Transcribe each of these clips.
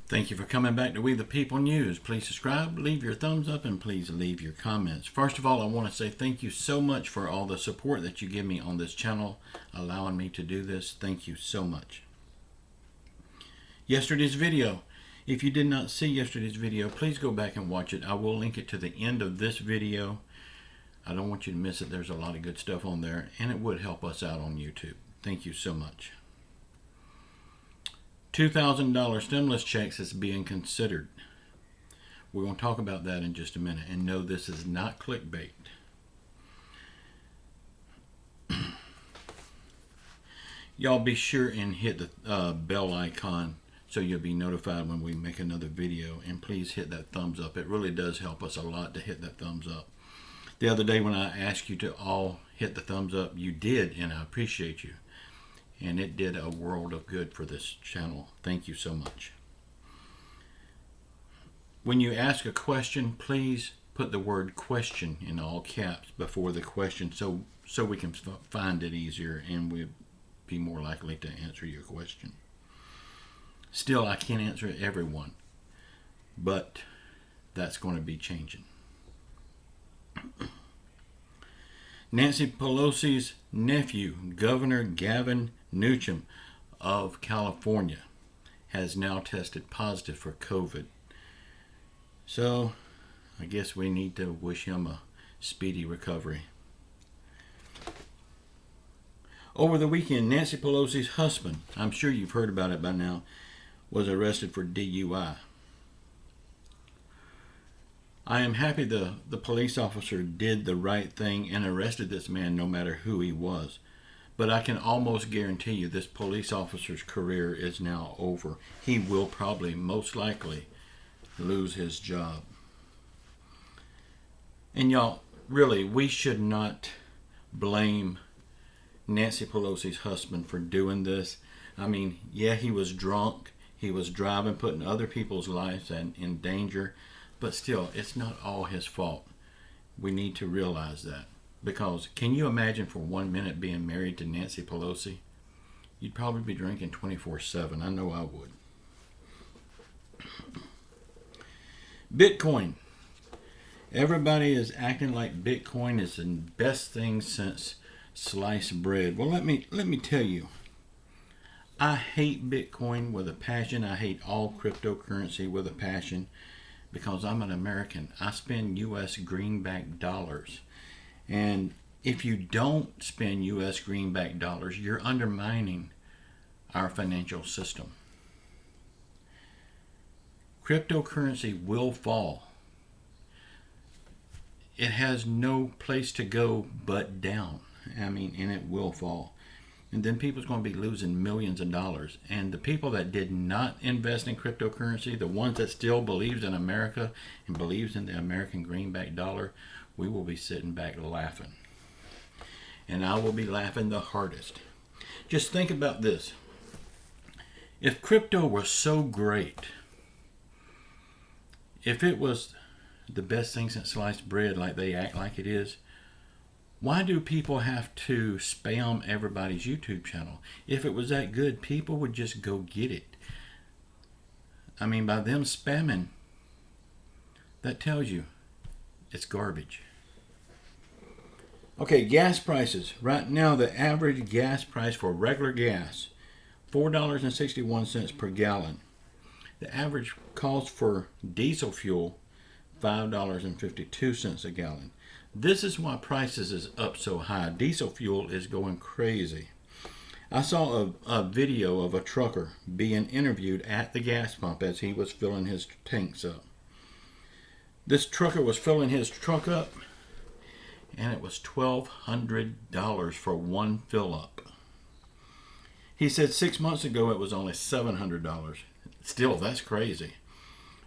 Thank you for coming back to We the People News. Please subscribe, leave your thumbs up, and please leave your comments. First of all, I want to say thank you so much for all the support that you give me on this channel, allowing me to do this. Thank you so much. Yesterday's video. If you did not see yesterday's video, please go back and watch it. I will link it to the end of this video. I don't want you to miss it. There's a lot of good stuff on there, and it would help us out on YouTube. Thank you so much. $2,000 stimulus checks is being considered. We're going to talk about that in just a minute. And no, this is not clickbait. Y'all be sure and hit the bell icon so you'll be notified when we make another video. And please hit that thumbs up. It really does help us a lot to hit that thumbs up. The other day when I asked you to all hit the thumbs up, you did, and I appreciate you. And it did a world of good for this channel. Thank you so much. When you ask a question, please put the word question in all caps before the question so we can find it easier and we'll be more likely to answer your question. Still, I can't answer everyone, but that's going to be changing. Nancy Pelosi's nephew, Governor Gavin Newsom of California, has now tested positive for COVID. So, I guess we need to wish him a speedy recovery. Over the weekend, Nancy Pelosi's husband, I'm sure you've heard about it by now, was arrested for DUI. I am happy the police officer did the right thing and arrested this man no matter who he was. But I can almost guarantee you this police officer's career is now over. He will probably, most likely, lose his job. And y'all, really, we should not blame Nancy Pelosi's husband for doing this. I mean, yeah, he was drunk. He was driving, putting other people's lives in danger. But still, it's not all his fault. We need to realize that. Because can you imagine for 1 minute being married to Nancy Pelosi? You'd probably be drinking 24/7. I know I would. Bitcoin. Everybody is acting like Bitcoin is the best thing since sliced bread. Well, let me tell you. I hate Bitcoin with a passion. I hate all cryptocurrency with a passion. Because I'm an American. I spend U.S. greenback dollars. And if you don't spend U.S. greenback dollars, you're undermining our financial system. Cryptocurrency will fall. It has no place to go but down. I mean, and it will fall. And then people's going to be losing millions of dollars. And the people that did not invest in cryptocurrency, the ones that still believes in America and believes in the American greenback dollar, we will be sitting back laughing. And I will be laughing the hardest. Just think about this. If crypto was so great, if it was the best thing since sliced bread like they act like it is, why do people have to spam everybody's YouTube channel? If it was that good, people would just go get it. I mean, by them spamming, that tells you it's garbage. Okay, gas prices. Right now, the average gas price for regular gas, $4.61 per gallon. The average cost for diesel fuel, $5.52 a gallon. This is why prices is up so high. Diesel fuel is going crazy. I saw a video of a trucker being interviewed at the gas pump as he was filling his tanks up. This trucker was filling his truck up, and it was $1,200 for one fill up. He said 6 months ago it was only $700. Still, that's crazy.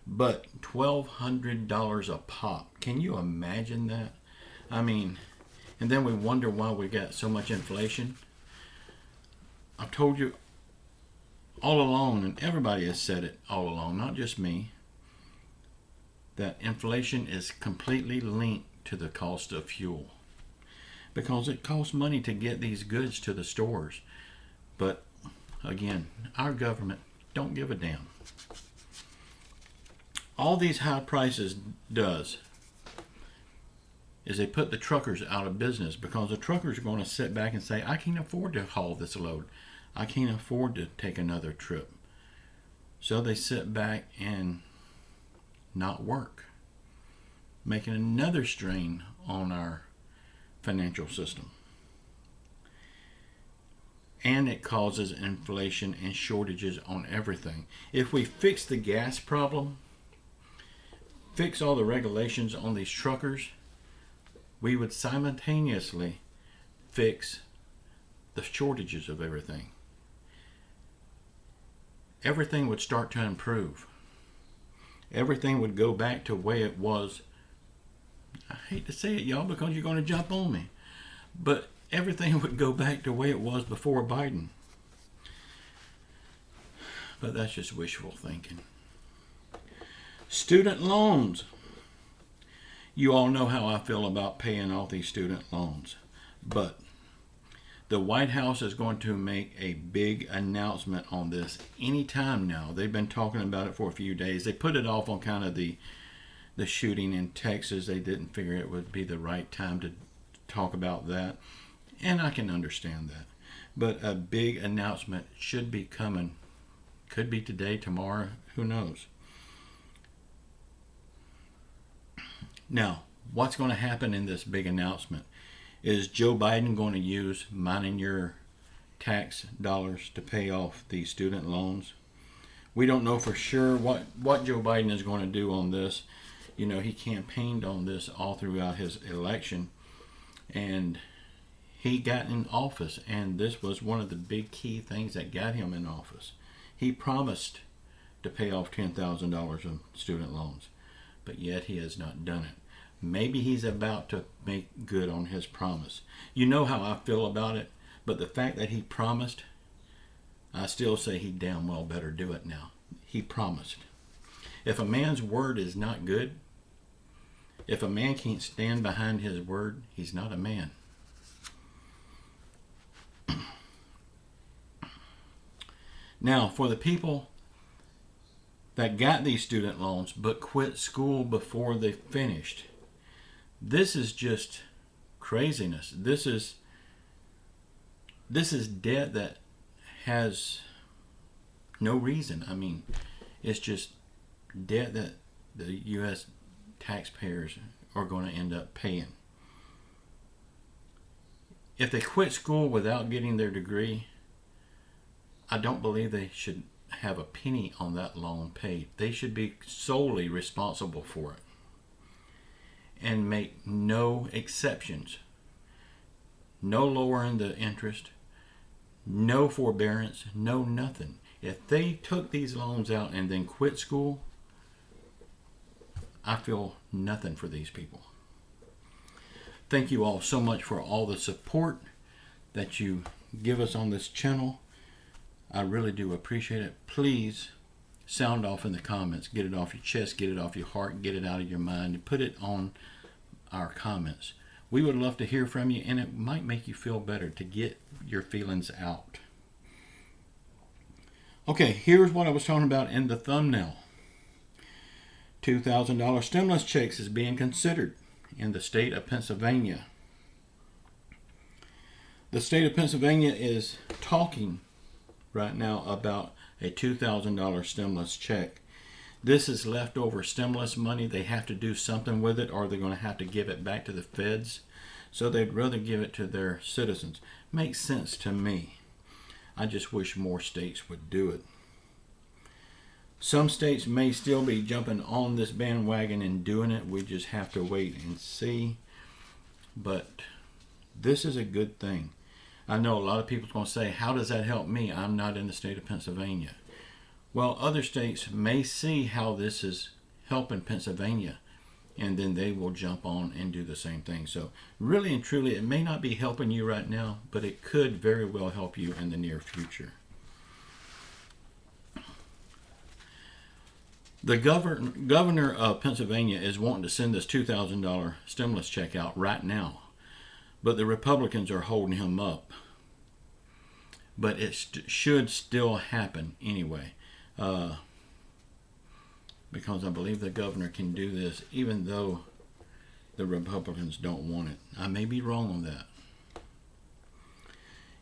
But $1,200 a pop. Can you imagine that? I mean, and then we wonder why we got so much inflation. I've told you all along, and everybody has said it all along, not just me, that inflation is completely linked to the cost of fuel. Because it costs money to get these goods to the stores. But again, our government don't give a damn. all these high prices does is they put the truckers out of business, because the truckers are going to sit back and say, I can't afford to haul this load. I can't afford to take another trip. So they sit back and not work, making another strain on our financial system. And it causes inflation and shortages on everything. If we fix the gas problem, fix all the regulations on these truckers, we would simultaneously fix the shortages of everything. Everything would start to improve. Everything would go back to the way it was. I hate to say it, y'all, because you're going to jump on me, but everything would go back to the way it was before Biden. But that's just wishful thinking. Student loans. You all know how I feel about paying off these student loans. But the White House is going to make a big announcement on this anytime now. They've been talking about it for a few days. They put it off on kind of the shooting in Texas. They didn't figure it would be the right time to talk about that. And I can understand that. But a big announcement should be coming. Could be today, tomorrow, who knows. Now, what's going to happen in this big announcement? Is Joe Biden going to use mine and your tax dollars to pay off the student loans? We don't know for sure what Joe Biden is going to do on this. You know, he campaigned on this all throughout his election, and he got in office, and this was one of the big key things that got him in office. He promised to pay off $10,000 of student loans, but yet he has not done it. Maybe he's about to make good on his promise. You know how I feel about it, but the fact that he promised, I still say he damn well better do it now. He promised. If a man's word is not good, if a man can't stand behind his word, he's not a man. Now, for the people that got these student loans but quit school before they finished, this is just craziness. This is debt that has no reason. I mean, it's just debt that the U.S. taxpayers are going to end up paying. If they quit school without getting their degree, I don't believe they should have a penny on that loan paid. They should be solely responsible for it and make no exceptions. No lowering the interest, no forbearance, no nothing. If they took these loans out and then quit school, I feel nothing for these people. Thank you all so much for all the support that you give us on this channel. I really do appreciate it. Please sound off in the comments. Get it off your chest, get it off your heart, get it out of your mind, and put it on our comments. We would love to hear from you, and it might make you feel better to get your feelings out. Okay, here's what I was talking about in the thumbnail. $2,000 stimulus checks is being considered in the state of Pennsylvania. The state of Pennsylvania is talking right now about a $2,000 stimulus check. This is leftover stimulus money. They have to do something with it, or they're going to have to give it back to the feds. So they'd rather give it to their citizens. Makes sense to me. I just wish more states would do it. Some states may still be jumping on this bandwagon and doing it. We just have to wait and see. But this is a good thing. I know a lot of people are going to say, how does that help me? I'm not in the state of Pennsylvania. Well, other states may see how this is helping Pennsylvania, and then they will jump on and do the same thing. So really and truly, it may not be helping you right now, but it could very well help you in the near future. The governor of Pennsylvania is wanting to send this $2,000 stimulus check out right now, but the Republicans are holding him up. But it should still happen anyway, because I believe the governor can do this even though the Republicans don't want it. I may be wrong on that.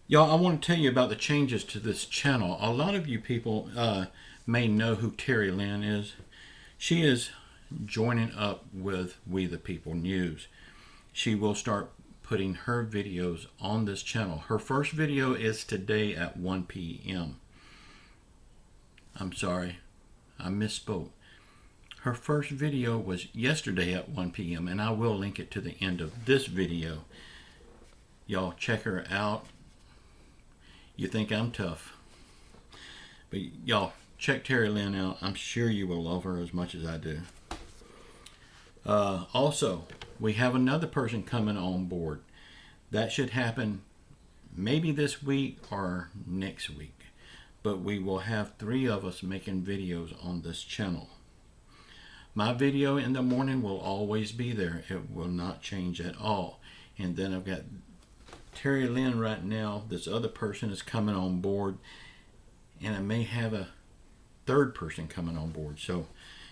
Y'all, I want to tell you about the changes to this channel. A lot of you people may know who Terry Lynn is. She is joining up with We the People News. She will start putting her videos on this channel. Her first video is today at 1 p.m. I'm sorry, I misspoke. Her first video was yesterday at 1 p.m. and I will link it to the end of this video. Y'all check her out. You think I'm tough, but y'all check Terry Lynn out. I'm sure you will love her as much as I do. Also, we have another person coming on board. That should happen maybe this week or next week. But we will have 3 of us making videos on this channel. My video in the morning will always be there. It will not change at all. And then I've got Terry Lynn right now. This other person is coming on board. And I may have a 3rd person coming on board. So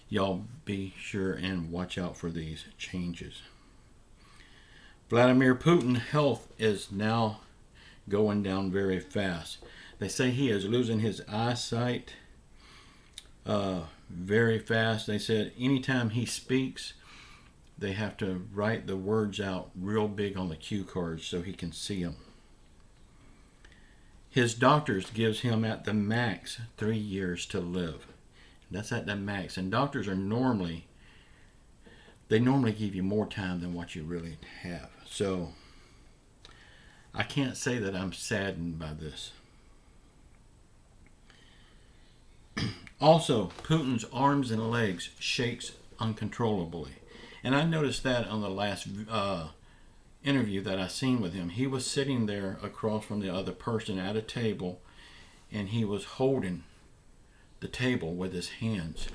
y'all be sure and watch out for these changes. Vladimir Putin's health is now going down very fast. They say he is losing his eyesight very fast. They said anytime he speaks, they have to write the words out real big on the cue cards so he can see them. His doctors gives him at the max 3 years to live. That's at the max. And doctors are normally give you more time than what you really have. So I can't say that I'm saddened by this. Also, Putin's arms and legs shakes uncontrollably. And I noticed that on the last interview that I seen with him. He was sitting there across from the other person at a table, and he was holding the table with his hands.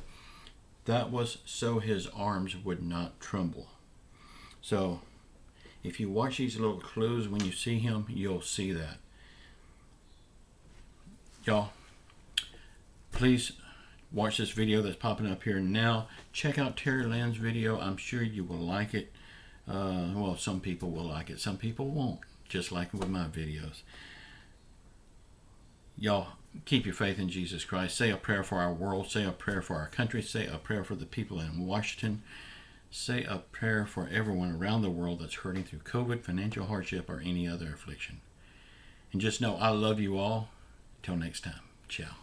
That was so his arms would not tremble. So, if you watch these little clues when you see him, you'll see that. Y'all, please watch this video that's popping up here now. Check out Terry Lynn's video. I'm sure you will like it. Well, some people will like it. Some people won't, just like with my videos. Y'all, keep your faith in Jesus Christ. Say a prayer for our world. Say a prayer for our country. Say a prayer for the people in Washington. Say a prayer for everyone around the world that's hurting through COVID, financial hardship, or any other affliction. And just know I love you all. Till next time. Ciao.